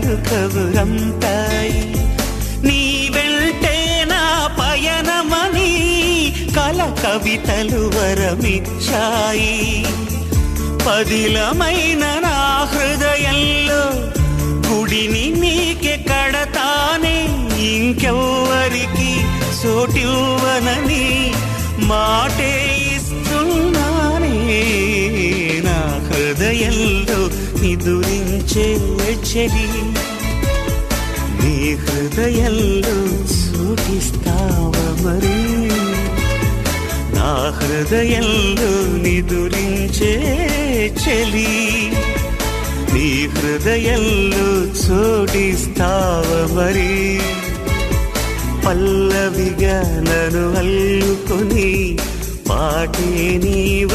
కనుకవురంతాయి. నీ వెంటే నా పయనమని కల కవితలు వరమిచ్చాయి. పదిలమైన నా హృదయంలో గుడిని నీకే కడతానే, ఇంకెవ్వరికి చోటివ్వనని మాటే ఇస్తున్నానే. నా హృదయంలో నిదురించే చెలి, నీ హృదయంలో చోటిస్తావా మరి? నా హృదయంలో నిదురించే చెలి, నీ హృదయంలో చోటిస్తావా మరి? పల్లవిగా నన్ను అల్లుకొని పాటే నీ